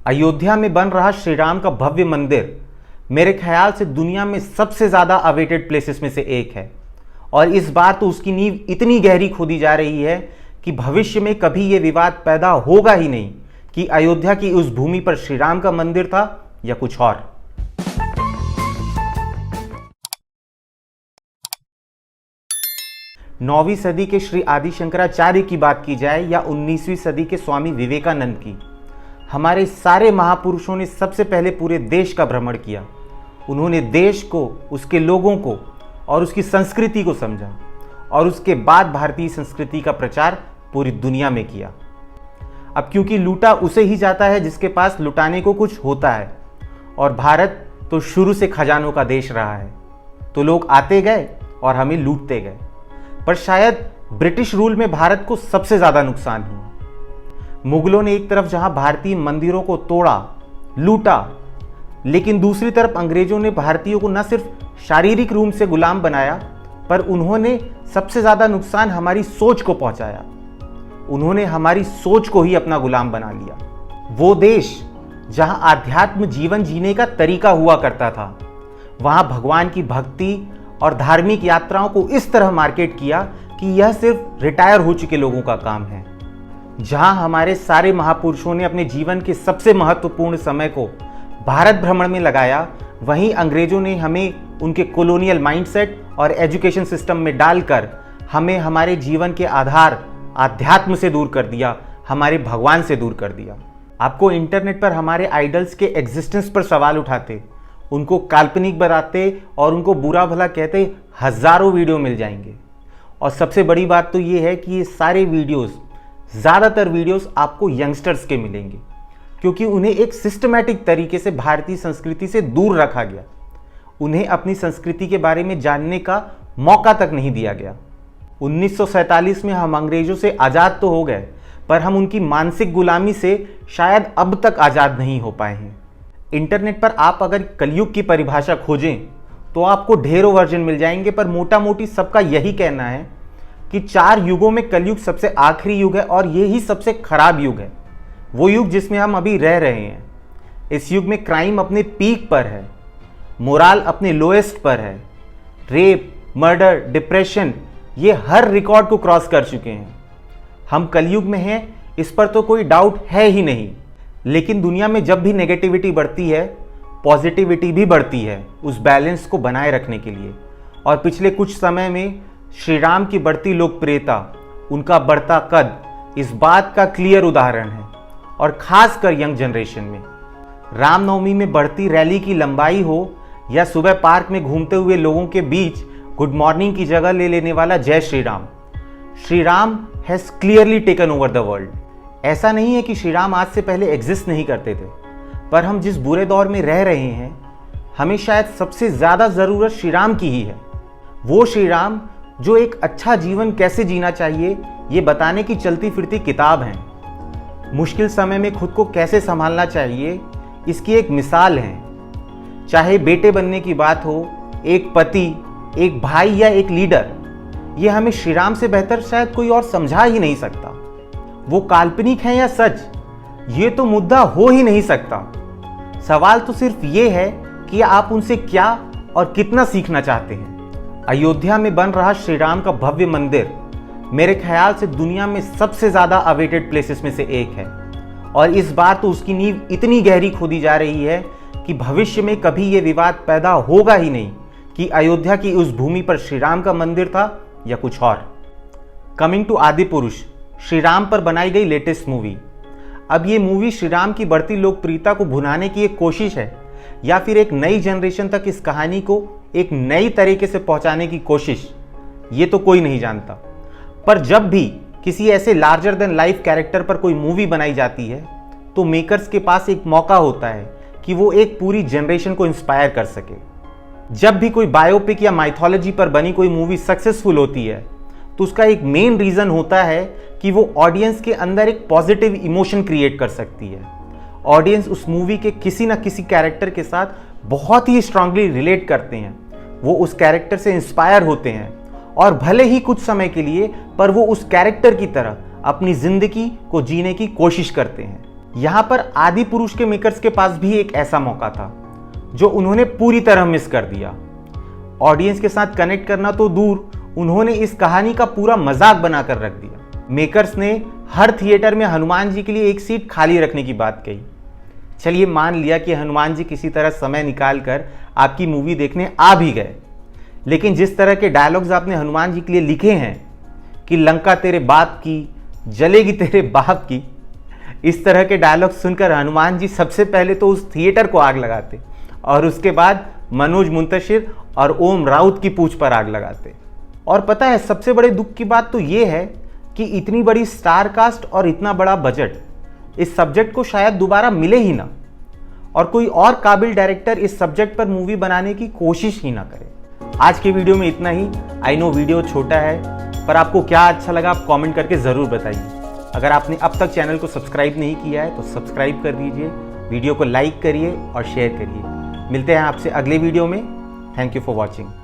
अयोध्या में बन रहा श्री राम का भव्य मंदिर मेरे ख्याल से दुनिया में सबसे ज़्यादा अवेटेड प्लेसेस में से एक है। और इस बार तो उसकी नींव इतनी गहरी खोदी जा रही है कि भविष्य में कभी ये विवाद पैदा होगा ही नहीं कि अयोध्या की उस भूमि पर श्री राम का मंदिर था या कुछ और। नौवीं सदी के श्री आदि शंकराचार्य की बात की जाए या 19वीं सदी के स्वामी विवेकानंद की, हमारे सारे महापुरुषों ने सबसे पहले पूरे देश का भ्रमण किया। उन्होंने देश को, उसके लोगों को और उसकी संस्कृति को समझा और उसके बाद भारतीय संस्कृति का प्रचार पूरी दुनिया में किया। अब क्योंकि लूटा उसे ही जाता है जिसके पास लुटाने को कुछ होता है, और भारत तो शुरू से खजानों का देश रहा है, तो लोग आते गए और हमें लूटते गए। पर शायद ब्रिटिश रूल में भारत को सबसे ज़्यादा नुकसान हुआ। मुगलों ने एक तरफ जहां भारतीय मंदिरों को तोड़ा, लूटा, लेकिन दूसरी तरफ अंग्रेजों ने भारतीयों को न सिर्फ शारीरिक रूप से गुलाम बनाया, पर उन्होंने सबसे ज़्यादा नुकसान हमारी सोच को पहुंचाया। उन्होंने हमारी सोच को ही अपना गुलाम बना लिया। वो देश जहां आध्यात्म जीवन जीने का तरीका हुआ करता था, वहां भगवान की भक्ति और धार्मिक यात्राओं को इस तरह मार्केट किया कि यह सिर्फ रिटायर हो चुके लोगों का काम है। जहां हमारे सारे महापुरुषों ने अपने जीवन के सबसे महत्वपूर्ण समय को भारत भ्रमण में लगाया, वहीं अंग्रेजों ने हमें उनके कॉलोनियल माइंडसेट और एजुकेशन सिस्टम में डालकर हमें हमारे जीवन के आधार आध्यात्म से दूर कर दिया, हमारे भगवान से दूर कर दिया। आपको इंटरनेट पर हमारे आइडल्स के एग्जिस्टेंस पर सवाल उठाते, उनको काल्पनिक बनाते और उनको बुरा भला कहते हजारों वीडियो मिल जाएंगे। और सबसे बड़ी बात तो ये है कि ये सारे वीडियोस, ज़्यादातर वीडियोस आपको यंगस्टर्स के मिलेंगे, क्योंकि उन्हें एक सिस्टमैटिक तरीके से भारतीय संस्कृति से दूर रखा गया। उन्हें अपनी संस्कृति के बारे में जानने का मौका तक नहीं दिया गया। 1947 में हम अंग्रेजों से आज़ाद तो हो गए, पर हम उनकी मानसिक गुलामी से शायद अब तक आज़ाद नहीं हो पाए हैं। इंटरनेट पर आप अगर कलयुग की परिभाषा खोजें तो आपको ढेरों वर्जन मिल जाएंगे, पर मोटा मोटी सबका यही कहना है कि 4 युगों में कलयुग सबसे आखिरी युग है और ये ही सबसे खराब युग है। वो युग जिसमें हम अभी रह रहे हैं। इस युग में क्राइम अपने पीक पर है, मोराल अपने लोएस्ट पर है, रेप, मर्डर, डिप्रेशन, ये हर रिकॉर्ड को क्रॉस कर चुके हैं। हम कलयुग में हैं, इस पर तो कोई डाउट है ही नहीं। लेकिन दुनिया में जब भी नेगेटिविटी बढ़ती है, पॉजिटिविटी भी बढ़ती है उस बैलेंस को बनाए रखने के लिए। और पिछले कुछ समय में श्री राम की बढ़ती लोकप्रियता, उनका बढ़ता कद इस बात का क्लियर उदाहरण है। और खासकर यंग जनरेशन में रामनवमी में बढ़ती रैली की लंबाई हो या सुबह पार्क में घूमते हुए लोगों के बीच गुड मॉर्निंग की जगह ले लेने वाला जय Shri Ram, Shri Ram has clearly taken over the world. ऐसा नहीं है कि श्री राम आज से पहले एग्जिस्ट नहीं करते थे, पर हम जिस बुरे दौर में रह रहे हैं, हमें शायद सबसे ज़्यादा ज़रूरत श्री राम की ही है। वो श्री राम जो एक अच्छा जीवन कैसे जीना चाहिए ये बताने की चलती फिरती किताब हैं। मुश्किल समय में खुद को कैसे संभालना चाहिए इसकी एक मिसाल है। चाहे बेटे बनने की बात हो, एक पति, एक भाई या एक लीडर, ये हमें श्री राम से बेहतर शायद कोई और समझा ही नहीं सकता। वो काल्पनिक है या सच, ये तो मुद्दा हो ही नहीं सकता। सवाल तो सिर्फ ये है कि आप उनसे क्या और कितना सीखना चाहते हैं। अयोध्या में बन रहा श्री राम का भव्य मंदिर मेरे ख्याल से दुनिया में सबसे ज़्यादा अवेटेड प्लेसेस में से एक है। और इस बार तो उसकी नींव इतनी गहरी खोदी जा रही है कि भविष्य में कभी ये विवाद पैदा होगा ही नहीं कि अयोध्या की उस भूमि पर श्री राम का मंदिर था या कुछ और। कमिंग टू आदि पुरुष, श्री राम पर बनाई गई लेटेस्ट मूवी। अब ये मूवी श्री राम की बढ़ती लोकप्रियता को भुनाने की एक कोशिश है या फिर एक नई जनरेशन तक इस कहानी को एक नई तरीके से पहुंचाने की कोशिश, ये तो कोई नहीं जानता। पर जब भी किसी ऐसे लार्जर देन लाइफ कैरेक्टर पर कोई मूवी बनाई जाती है तो मेकर्स के पास एक मौका होता है कि वो एक पूरी जनरेशन को इंस्पायर कर सके। जब भी कोई बायोपिक या माइथोलॉजी पर बनी कोई मूवी सक्सेसफुल होती है तो उसका एक मेन रीज़न होता है कि वो ऑडियंस के अंदर एक पॉजिटिव इमोशन क्रिएट कर सकती है। ऑडियंस उस मूवी के किसी ना किसी कैरेक्टर के साथ बहुत ही स्ट्रांगली रिलेट करते हैं, वो उस कैरेक्टर से इंस्पायर होते हैं और भले ही कुछ समय के लिए, पर वो उस कैरेक्टर की तरह अपनी ज़िंदगी को जीने की कोशिश करते हैं। यहां पर आदि पुरुष के मेकर्स के पास भी एक ऐसा मौका था जो उन्होंने पूरी तरह मिस कर दिया। ऑडियंस के साथ कनेक्ट करना तो दूर, उन्होंने इस कहानी का पूरा मजाक बनाकर रख दिया। मेकर्स ने हर थिएटर में हनुमान जी के लिए एक सीट खाली रखने की बात कही। चलिए मान लिया कि हनुमान जी किसी तरह समय निकाल कर आपकी मूवी देखने आ भी गए, लेकिन जिस तरह के डायलॉग्स आपने हनुमान जी के लिए लिखे हैं कि लंका तेरे बाप की जलेगी तेरे बाप की, इस तरह के डायलॉग सुनकर हनुमान जी सबसे पहले तो उस थिएटर को आग लगाते और उसके बाद मनोज मुंतशिर और ओम राउत की पूंछ पर आग लगाते। और पता है सबसे बड़े दुख की बात तो ये है कि इतनी बड़ी स्टार कास्ट और इतना बड़ा बजट इस सब्जेक्ट को शायद दोबारा मिले ही ना, और कोई और काबिल डायरेक्टर इस सब्जेक्ट पर मूवी बनाने की कोशिश ही ना करे। आज के वीडियो में इतना ही। आई नो वीडियो छोटा है, पर आपको क्या अच्छा लगा आप कमेंट करके ज़रूर बताइए। अगर आपने अब तक चैनल को सब्सक्राइब नहीं किया है तो सब्सक्राइब कर दीजिए, वीडियो को लाइक करिए और शेयर करिए। मिलते हैं आपसे अगले वीडियो में। Thank you for watching.